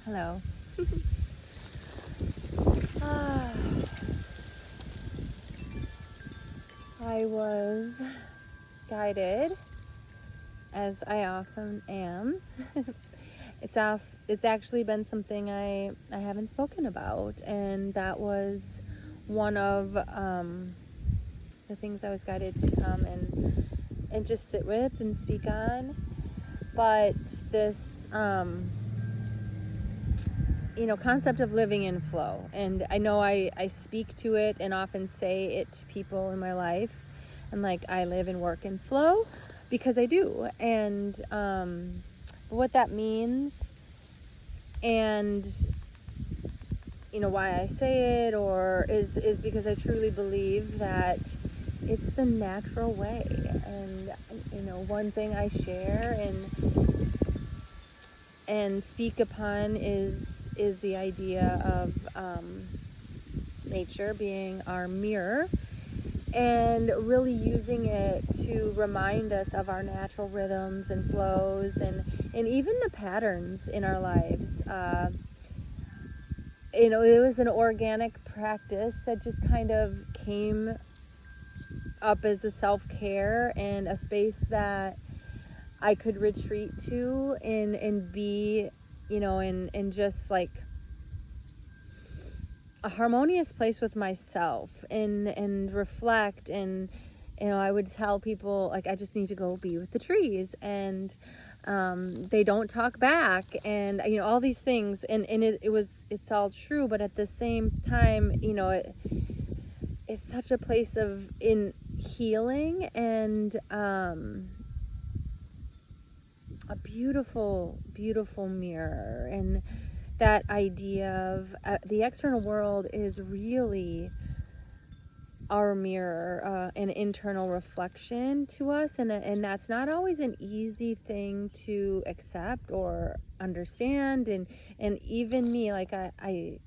Hello. Ah, I was guided, as I often am. It's actually been something I haven't spoken about, and that was one of the things I was guided to come and just sit with and speak on. But this concept of living in flow. And I know I speak to it and often say it to people in my life. And like, I live and work in flow because I do. And what that means and, why I say it or is because I truly believe that it's the natural way. And, one thing I share and speak upon is the idea of nature being our mirror, and really using it to remind us of our natural rhythms and flows and even the patterns in our lives. It was an organic practice that just kind of came up as a self-care and a space that I could retreat to and be, in just like a harmonious place with myself and reflect. And I would tell people, like, I just need to go be with the trees, and they don't talk back, and all these things, and it's all true, but at the same time, it's such a place of in healing and a beautiful mirror. And that idea of the external world is really our mirror, an internal reflection to us, and that's not always an easy thing to accept or understand. And even me, like, I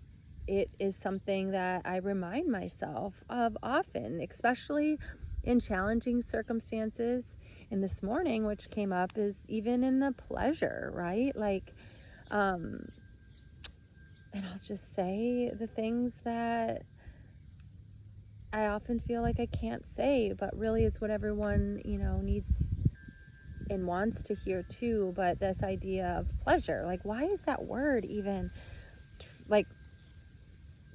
it is something that I remind myself of often, especially in challenging circumstances. And this morning, which came up, is even in the pleasure, right? Like, and I'll just say the things that I often feel like I can't say, but really it's what everyone, needs and wants to hear too. But this idea of pleasure, like, why is that word even like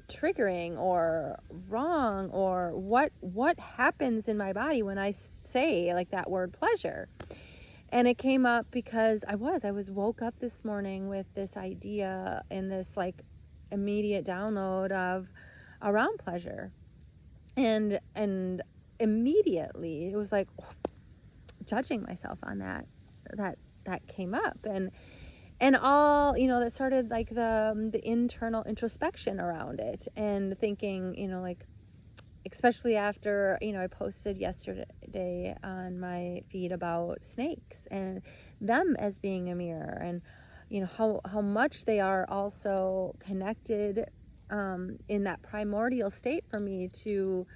triggering or wrong, or what happens in my body when I say like that word pleasure? And it came up because I was woke up this morning with this idea and this like immediate download of around pleasure, and immediately it was like judging myself on that came up, and all, that started like the internal introspection around it, and thinking, like, especially after, I posted yesterday on my feed about snakes and them as being a mirror, and how much they are also connected in that primordial state for me to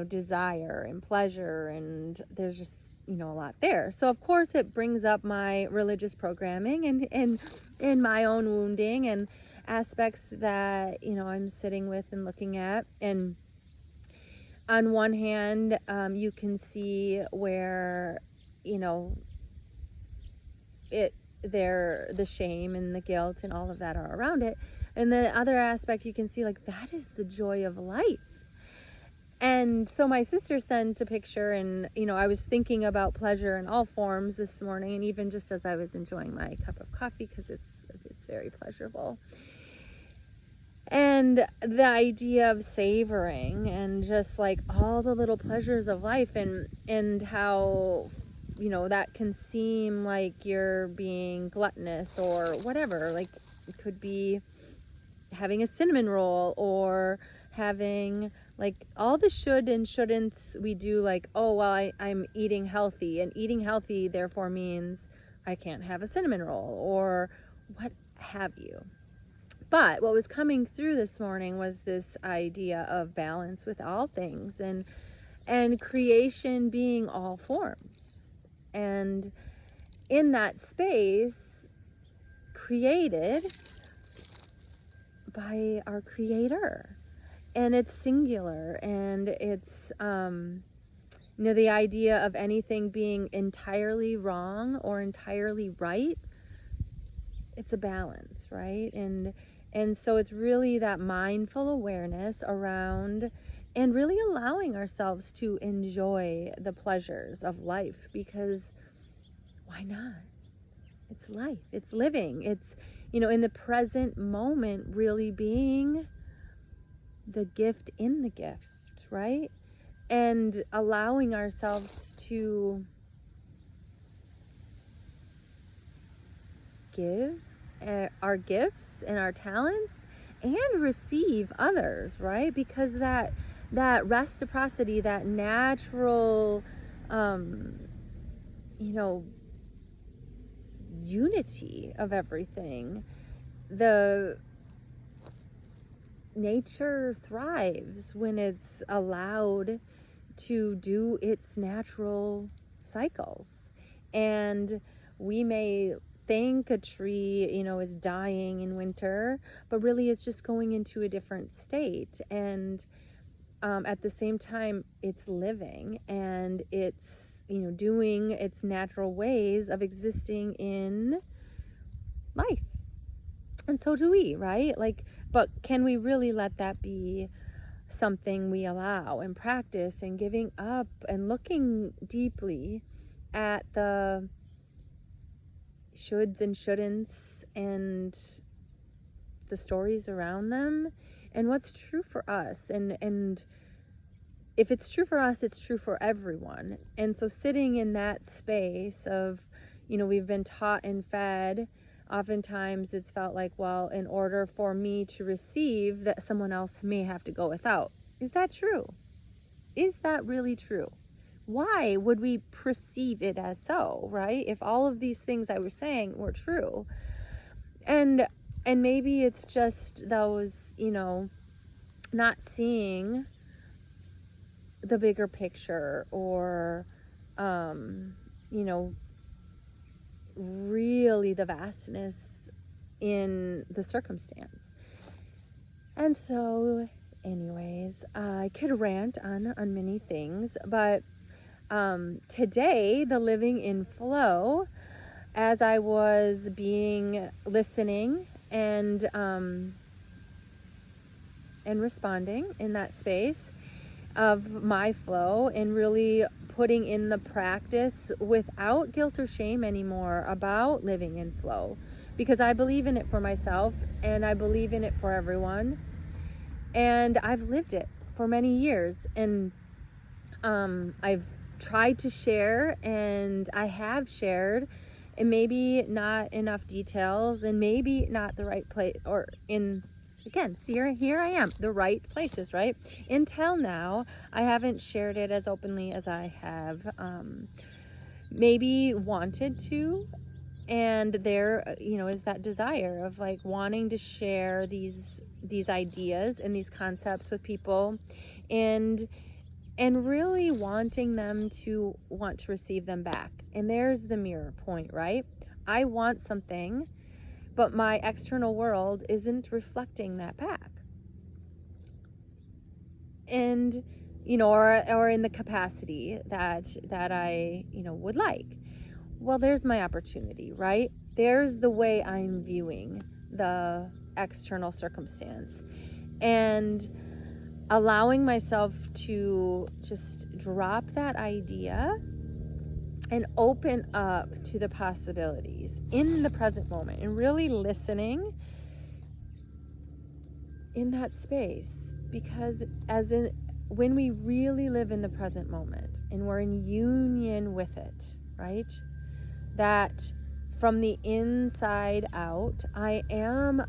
desire and pleasure, and there's just a lot there. So of course it brings up my religious programming and my own wounding and aspects that I'm sitting with and looking at. And on one hand, you can see where the shame and the guilt and all of that are around it, and the other aspect you can see, like, that is the joy of life. And so my sister sent a picture, and I was thinking about pleasure in all forms this morning, and even just as I was enjoying my cup of coffee, because it's very pleasurable. And the idea of savoring and just like all the little pleasures of life, and how that can seem like you're being gluttonous or whatever. Like, it could be having a cinnamon roll, or having like all the should and shouldn'ts we do, like, oh well, I'm eating healthy, and eating healthy therefore means I can't have a cinnamon roll, or what have you. But what was coming through this morning was this idea of balance with all things, and creation being all forms, and in that space created by our Creator, and it's singular, and it's the idea of anything being entirely wrong or entirely right, it's a balance, right? And so it's really that mindful awareness around, and really allowing ourselves to enjoy the pleasures of life, because why not? It's life, it's living, it's, in the present moment, really being the gift in the gift, right? And allowing ourselves to give our gifts and our talents and receive others, right? Because that reciprocity, that natural unity of everything, the nature thrives when it's allowed to do its natural cycles. And we may think a tree, is dying in winter, but really it's just going into a different state. And at the same time, it's living, and it's, doing its natural ways of existing in life. And so do we, right? But can we really let that be something we allow and practice, and giving up and looking deeply at the shoulds and shouldn'ts and the stories around them, and what's true for us, and if it's true for us, it's true for everyone. And so sitting in that space of, we've been taught and fed, oftentimes it's felt like, well, in order for me to receive, that someone else may have to go without. Is that true? Is that really true? Why would we perceive it as so, right? If all of these things I was saying were true. And maybe it's just those, not seeing the bigger picture, or really the vastness in the circumstance. And so anyways, I could rant on many things, but today, the living in flow, as I was listening and responding in that space of my flow, and really putting in the practice without guilt or shame anymore about living in flow, because I believe in it for myself, and I believe in it for everyone, and I've lived it for many years, and I've tried to share, and I have shared, and maybe not enough details, and maybe not the right place, or again, see, here I am, the right places, right? Until now, I haven't shared it as openly as I have maybe wanted to. And there, is that desire of wanting to share these ideas and these concepts with people, and really wanting them to want to receive them back. And there's the mirror point, right? I want something, but my external world isn't reflecting that back. And, or in the capacity that I, would like. Well, there's my opportunity, right? There's the way I'm viewing the external circumstance, and allowing myself to just drop that idea and open up to the possibilities in the present moment, and really listening in that space. Because when we really live in the present moment and we're in union with it, right? That from the inside out, I am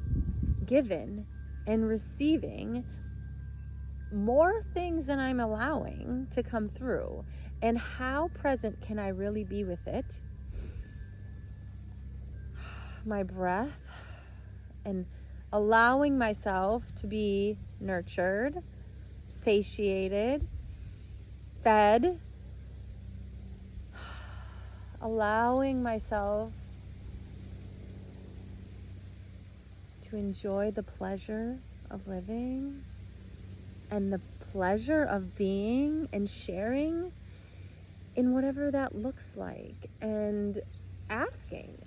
given and receiving more things than I'm allowing to come through. And how present can I really be with it? My breath, and allowing myself to be nurtured, satiated, fed, allowing myself to enjoy the pleasure of living and the pleasure of being and sharing in whatever that looks like, and asking,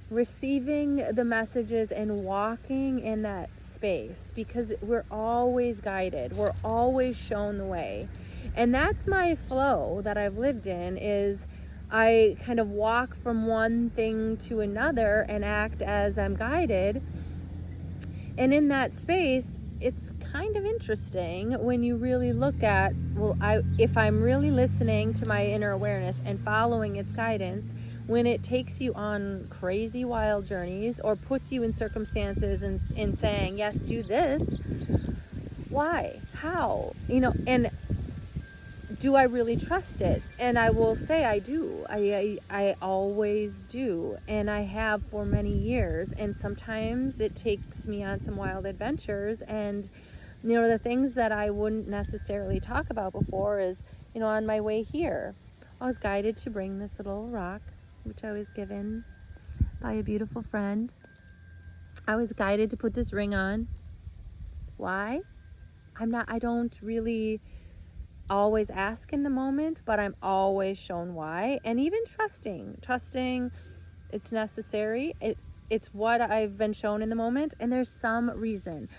receiving the messages and walking in that space, because we're always guided, we're always shown the way. And that's my flow that I've lived in, is I kind of walk from one thing to another and act as I'm guided. And in that space, it's kind of interesting when you really look at, well, if I'm really listening to my inner awareness and following its guidance, when it takes you on crazy wild journeys or puts you in circumstances and saying, yes, do this, why, how, and do I really trust it? And I will say I do. I always do. And I have for many years. And sometimes it takes me on some wild adventures. And, the things that I wouldn't necessarily talk about before is, on my way here, I was guided to bring this little rock, which I was given by a beautiful friend. I was guided to put this ring on. Why? I don't really always ask in the moment, but I'm always shown why. And even trusting it's necessary. It's what I've been shown in the moment, and there's some reason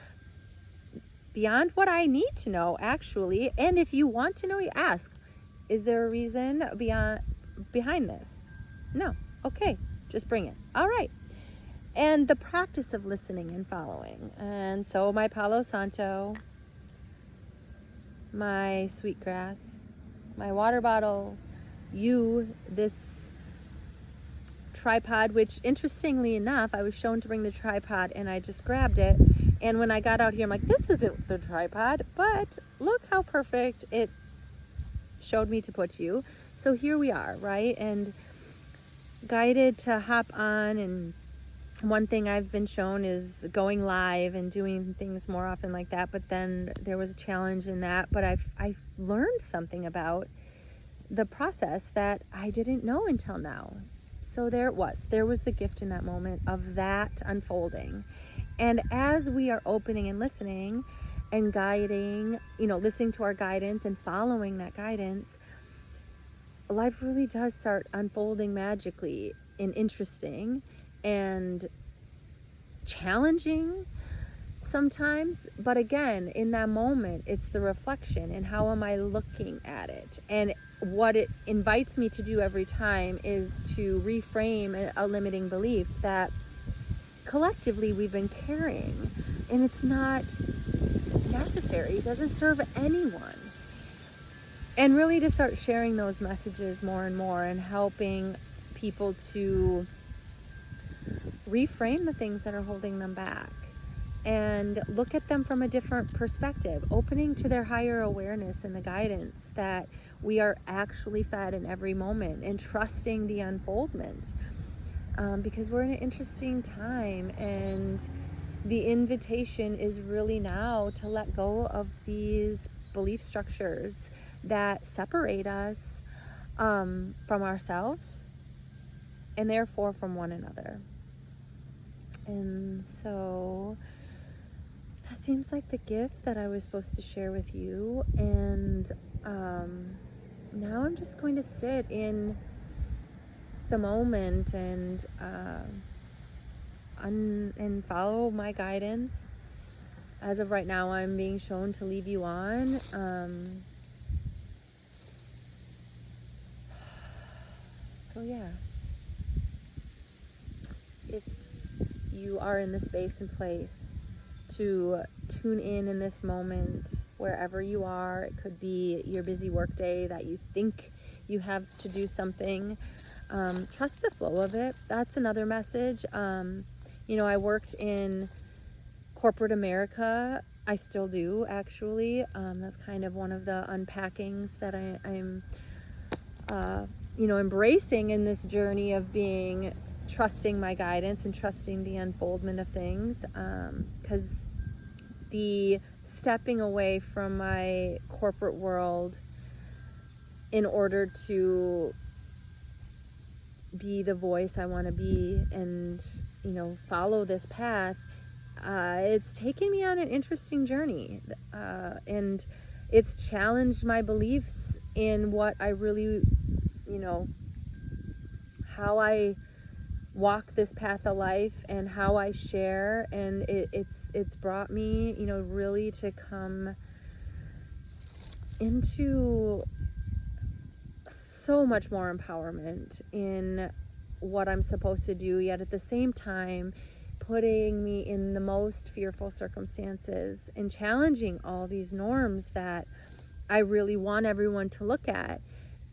beyond what I need to know, actually. And if you want to know, you ask, is there a reason behind this? No. Okay, just bring it. All right. And the practice of listening and following. And so my Palo Santo, my sweetgrass, my water bottle, this tripod, which interestingly enough, I was shown to bring the tripod and I just grabbed it. And when I got out here, I'm like, this isn't the tripod, but look how perfect it showed me to put you. So here we are, right? And guided to hop on, and one thing I've been shown is going live and doing things more often like that. But then there was a challenge in that. But I've learned something about the process that I didn't know until now. So there it was. There was the gift in that moment of that unfolding. And as we are opening and listening and guiding, listening to our guidance and following that guidance, life really does start unfolding magically and interesting and challenging sometimes. But again, in that moment, it's the reflection and how am I looking at it. And what it invites me to do every time is to reframe a limiting belief that collectively we've been carrying, and it's not necessary. It doesn't serve anyone. And really to start sharing those messages more and more, and helping people to reframe the things that are holding them back and look at them from a different perspective, opening to their higher awareness and the guidance that we are actually fed in every moment, and trusting the unfoldment. Because we're in an interesting time, and the invitation is really now to let go of these belief structures that separate us from ourselves, and therefore from one another. And so that seems like the gift that I was supposed to share with you. And now I'm just going to sit in the moment and follow my guidance. As of right now, I'm being shown to leave you on. So yeah, if you are in the space and place to tune in this moment, wherever you are, it could be your busy work day that you think you have to do something. Trust the flow of it. That's another message. I worked in corporate America. I still do, actually. That's kind of one of the unpackings that I'm embracing in this journey of trusting my guidance and trusting the unfoldment of things. Because the stepping away from my corporate world in order to be the voice I want to be and, follow this path, it's taken me on an interesting journey. And it's challenged my beliefs in what I really, how I walk this path of life and how I share. And it's brought me, really to come into so much more empowerment in what I'm supposed to do, yet at the same time putting me in the most fearful circumstances and challenging all these norms that I really want everyone to look at.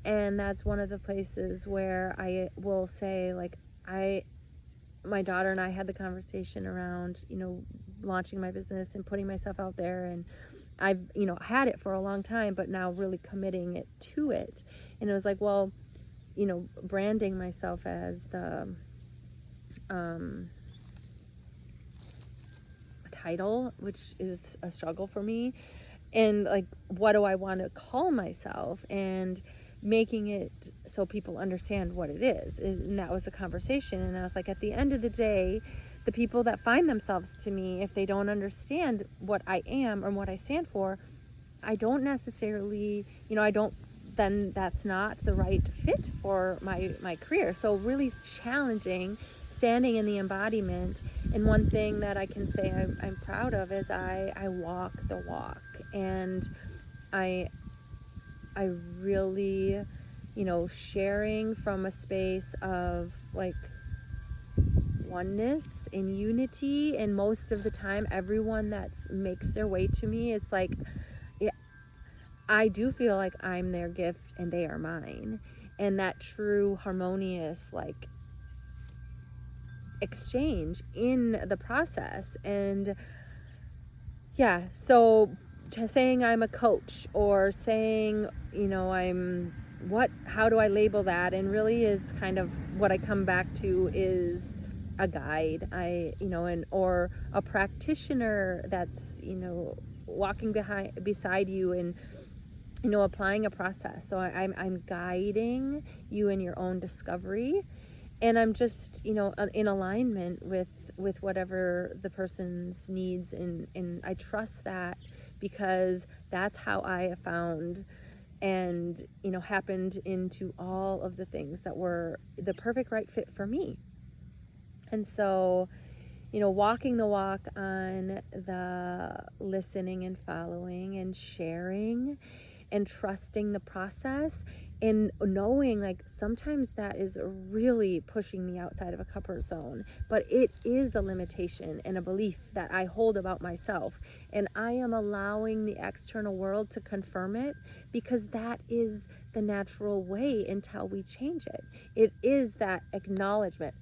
And that's one of the places where I will say, like, my daughter and I had the conversation around, launching my business and putting myself out there, and I've, had it for a long time, but now really committing it to it. And it was like, well, branding myself as the title, which is a struggle for me, and like, what do I want to call myself, and making it so people understand what it is. And that was the conversation. And I was like, at the end of the day, the people that find themselves to me, if they don't understand what I am and what I stand for, I don't necessarily, then that's not the right fit for my career. So really challenging, standing in the embodiment. And one thing that I can say I'm proud of is I walk the walk, and I really, sharing from a space of like oneness and unity. And most of the time, everyone that makes their way to me, it's like, I do feel like I'm their gift and they are mine. And that true harmonious, like, exchange in the process. And yeah, so to saying I'm a coach, or saying, how do I label that? And really is kind of what I come back to is a guide, or a practitioner that's, walking beside you and, applying a process. So I'm guiding you in your own discovery, and I'm just, in alignment with whatever the person's needs, and I trust that, because that's how I have found and, happened into all of the things that were the perfect right fit for me. And so, walking the walk on the listening and following and sharing and trusting the process, and knowing, like, sometimes that is really pushing me outside of a comfort zone, but it is a limitation and a belief that I hold about myself, and I am allowing the external world to confirm it, because that is the natural way until we change it. It is that acknowledgement.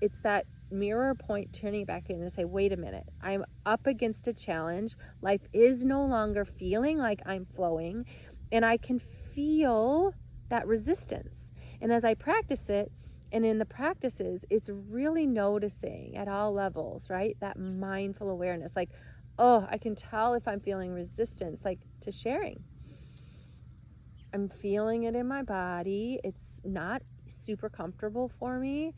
It's that mirror point, turning it back in and say, wait a minute, I'm up against a challenge. Life is no longer feeling like I'm flowing, and I can feel that resistance. And as I practice it, and in the practices, it's really noticing at all levels, right? That mindful awareness, like, I can tell if I'm feeling resistance, like, to sharing. I'm feeling it in my body. It's not super comfortable for me.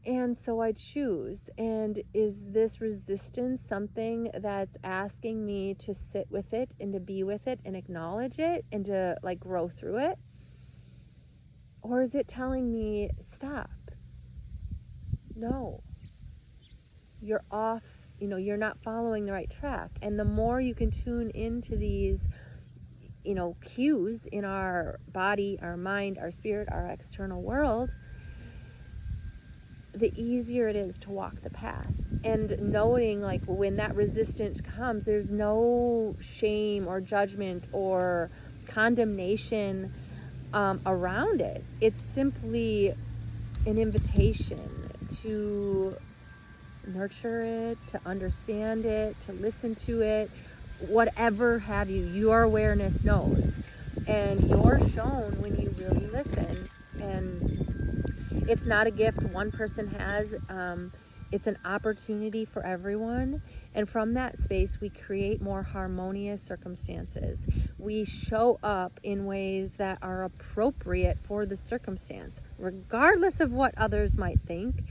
And so I choose. And is this resistance something that's asking me to sit with it and to be with it and acknowledge it and to, like, grow through it? Or is it telling me, stop? No. You're off, you're not following the right track. And the more you can tune into these, cues in our body, our mind, our spirit, our external world, the easier it is to walk the path. And knowing, like, when that resistance comes, there's no shame or judgment or condemnation around it. It's simply an invitation to nurture it, to understand it, to listen to it, whatever have you. Your awareness knows, and you're shown when you really listen. And it's not a gift one person has. It's an opportunity for everyone. And from that space, we create more harmonious circumstances. We show up in ways that are appropriate for the circumstance, regardless of what others might think.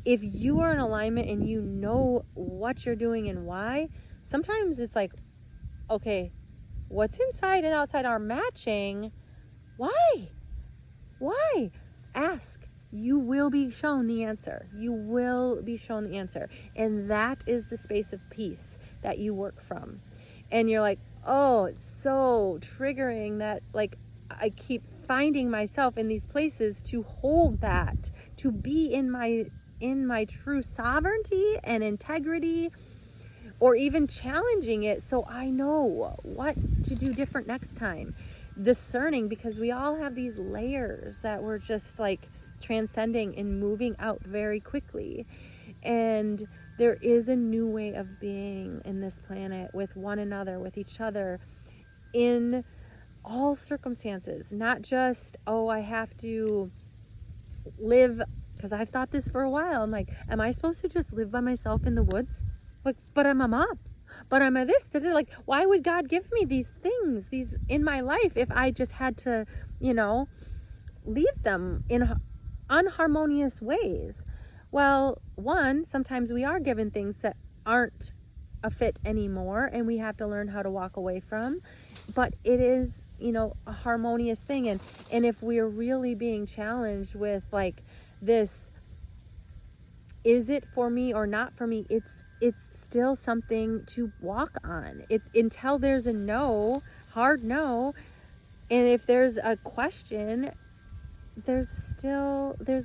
If you are in alignment and you know what you're doing and why, sometimes it's like, okay, what's inside and outside are matching. Why? Why? Ask. You will be shown the answer. You will be shown the answer. And that is the space of peace that you work from. And you're like, oh, it's so triggering that like I keep finding myself in these places to hold that, to be in my true sovereignty and integrity, or even challenging it so I know what to do different next time. Discerning, because we all have these layers that we're just like transcending and moving out very quickly. And there is a new way of being in this planet with one another, with each other, in all circumstances. Not just, oh, I have to live, because I've thought this for a while. I'm like, am I supposed to just live by myself in the woods? Like, but I'm a mom. But I'm a this, like, why would God give me these things, these in my life, if I just had to, leave them in unharmonious ways? Well, one, sometimes we are given things that aren't a fit anymore, and we have to learn how to walk away from. But it is, a harmonious thing. And if we're really being challenged with like this, is it for me or not for me? It's still something to walk on. It's until there's a no, hard no. And if there's a question, there's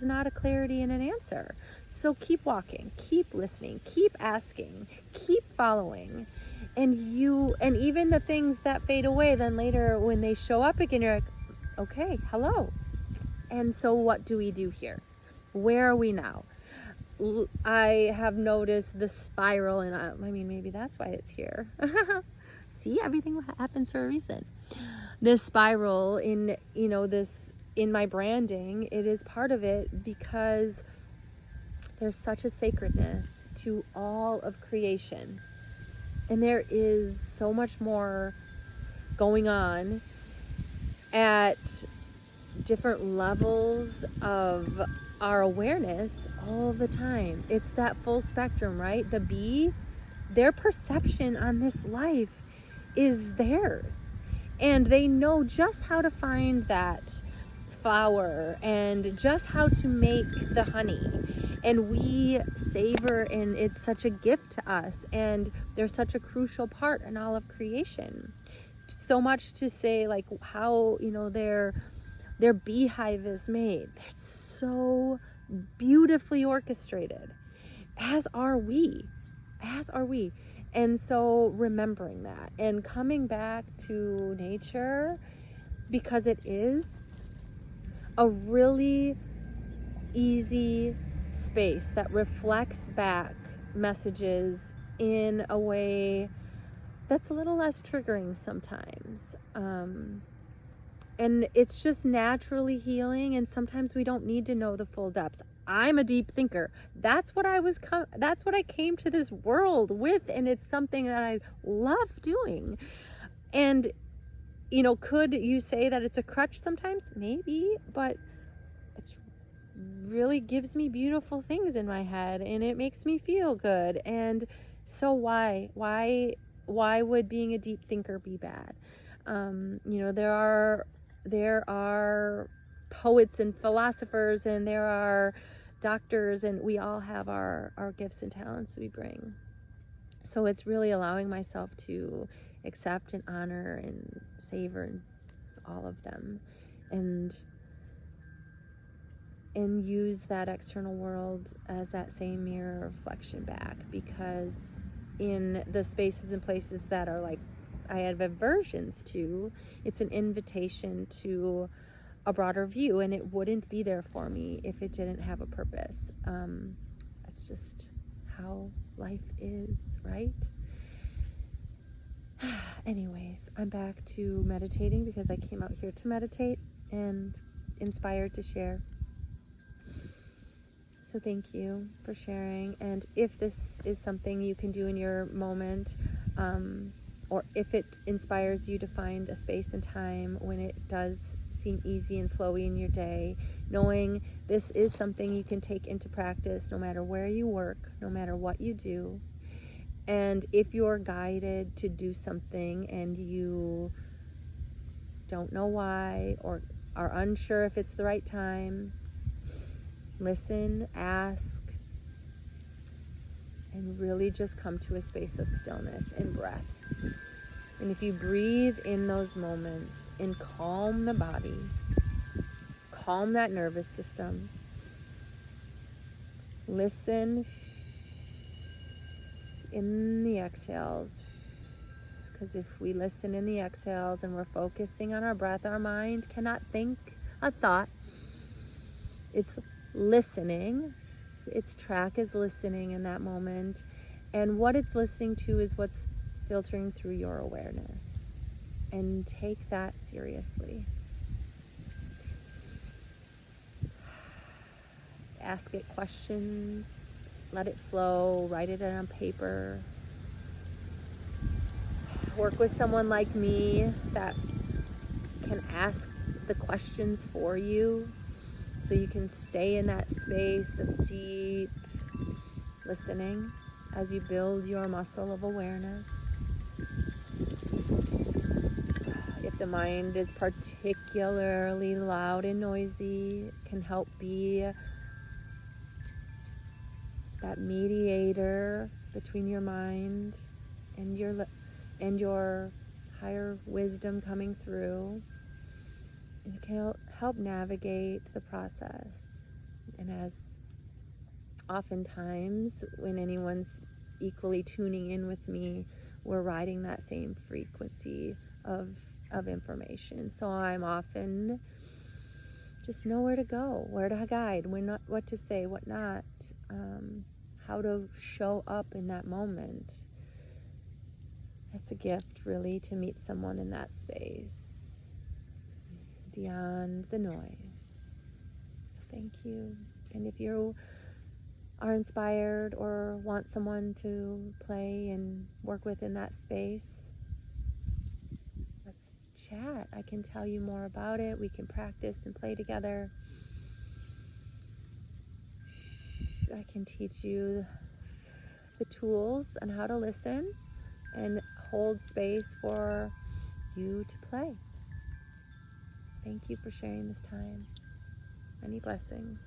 not a clarity in an answer. So keep walking, keep listening, keep asking, keep following. And even the things that fade away, then later when they show up again, you're like, okay, hello. And so what do we do here? Where are we now? I have noticed the spiral, and maybe that's why it's here. See, everything happens for a reason. This spiral in my branding, it is part of it because there's such a sacredness to all of creation, and there is so much more going on at different levels of our awareness all the time. It's that full spectrum, right? The bee, their perception on this life is theirs, and they know just how to find that flower and just how to make the honey, and we savor, and it's such a gift to us, and they're such a crucial part in all of creation. So much to say, like how their beehive is made. They're so beautifully orchestrated, as are we. And so remembering that and coming back to nature, because it is a really easy space that reflects back messages in a way that's a little less triggering sometimes. And it's just naturally healing, and sometimes we don't need to know the full depths. I'm a deep thinker. That's what I came to this world with, and it's something that I love doing. And could you say that it's a crutch sometimes? Maybe, but it's really gives me beautiful things in my head, and it makes me feel good. And so why would being a deep thinker be bad? There are poets and philosophers, and there are doctors, and we all have our gifts and talents we bring. So it's really allowing myself to accept and honor and savor all of them, and use that external world as that same mirror reflection back, because in the spaces and places that are like I have aversions to, it's an invitation to a broader view, and it wouldn't be there for me if it didn't have a purpose. That's just how life is, right? Anyways, I'm back to meditating because I came out here to meditate and inspired to share. So thank you for sharing. And if this is something you can do in your moment, or if it inspires you to find a space and time when it does seem easy and flowy in your day, knowing this is something you can take into practice no matter where you work, no matter what you do. And if you're guided to do something and you don't know why or are unsure if it's the right time, listen, ask, and really just come to a space of stillness and breath. And if you breathe in those moments and calm the body, calm that nervous system, listen in the exhales, because if we listen in the exhales and we're focusing on our breath, our mind cannot think a thought. It's listening. Its track is listening in that moment, and what it's listening to is what's filtering through your awareness. And take that seriously. Ask it questions, let it flow, write it on paper. Work with someone like me that can ask the questions for you, so you can stay in that space of deep listening as you build your muscle of awareness. If the mind is particularly loud and noisy, it can help be that mediator between your mind and your higher wisdom coming through. And it can help navigate the process. And as oftentimes when anyone's equally tuning in with me, we're riding that same frequency of information. So I'm often just know where to go, where to guide, what to say, what not, how to show up in that moment. It's a gift, really, to meet someone in that space, beyond the noise. So thank you. And if you are inspired or want someone to play and work with in that space, let's chat. I can tell you more about it. We can practice and play together. I can teach you the tools on how to listen and hold space for you to play. Thank you for sharing this time. Many blessings.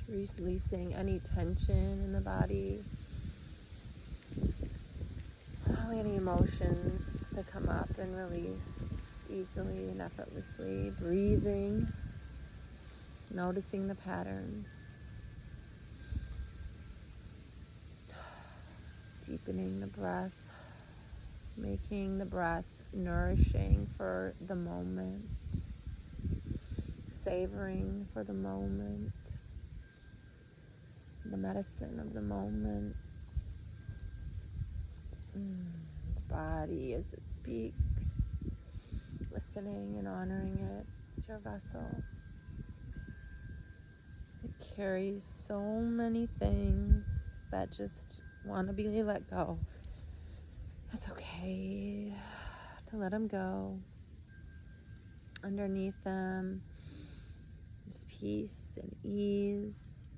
releasing any tension in the body, allowing any emotions to come up and release easily and effortlessly, breathing, noticing the patterns, deepening the breath, making the breath nourishing for the moment, savoring for the moment, the medicine of the moment. The body as it speaks, listening and honoring it. It's your vessel. It carries so many things that just want to be let go. It's okay to let them go. Underneath them is peace and ease.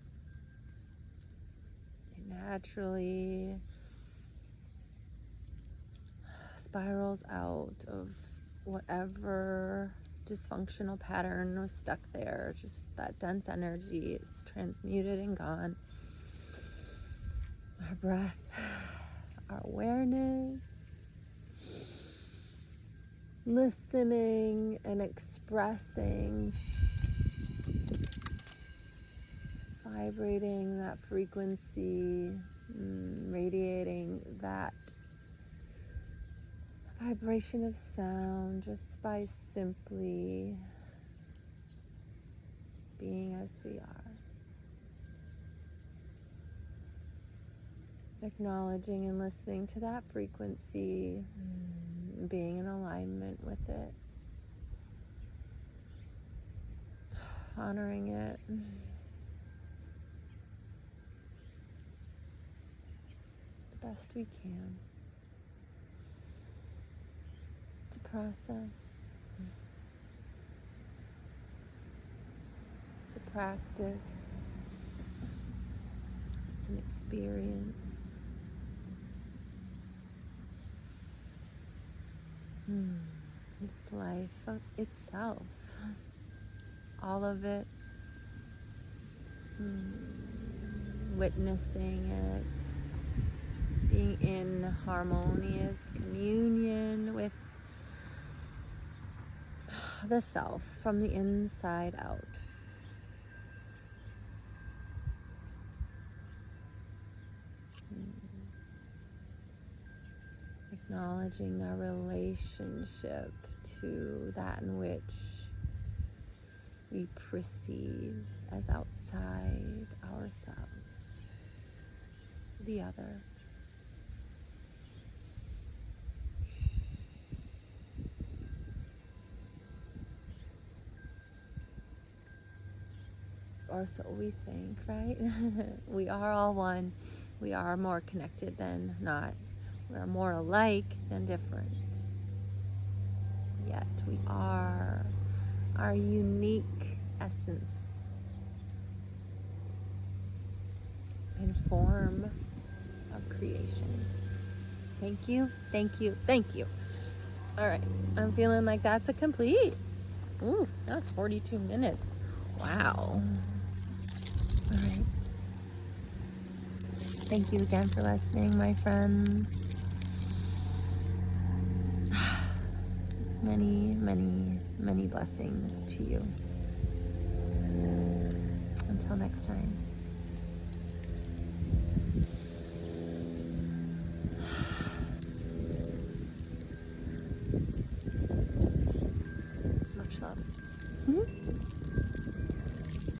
It naturally spirals out of whatever dysfunctional pattern was stuck there. Just that dense energy is transmuted and gone. Our breath, our awareness, listening and expressing, vibrating that frequency, radiating that vibration of sound just by simply being as we are. Acknowledging and listening to that frequency, being in alignment with it, honoring it, the best we can. It's a process, it's a practice, it's an experience. It's life itself, all of it, witnessing it, being in harmonious communion with the self from the inside out. Acknowledging our relationship to that in which we perceive as outside ourselves, the other. Or so we think, right? We are all one. We are more connected than not. We are more alike than different. Yet we are our unique essence and form of creation. Thank you, thank you, thank you. All right, I'm feeling like that's a complete. Ooh, that's 42 minutes. Wow. All right. Thank you again for listening, my friends. Many, many, many blessings to you. Until next time.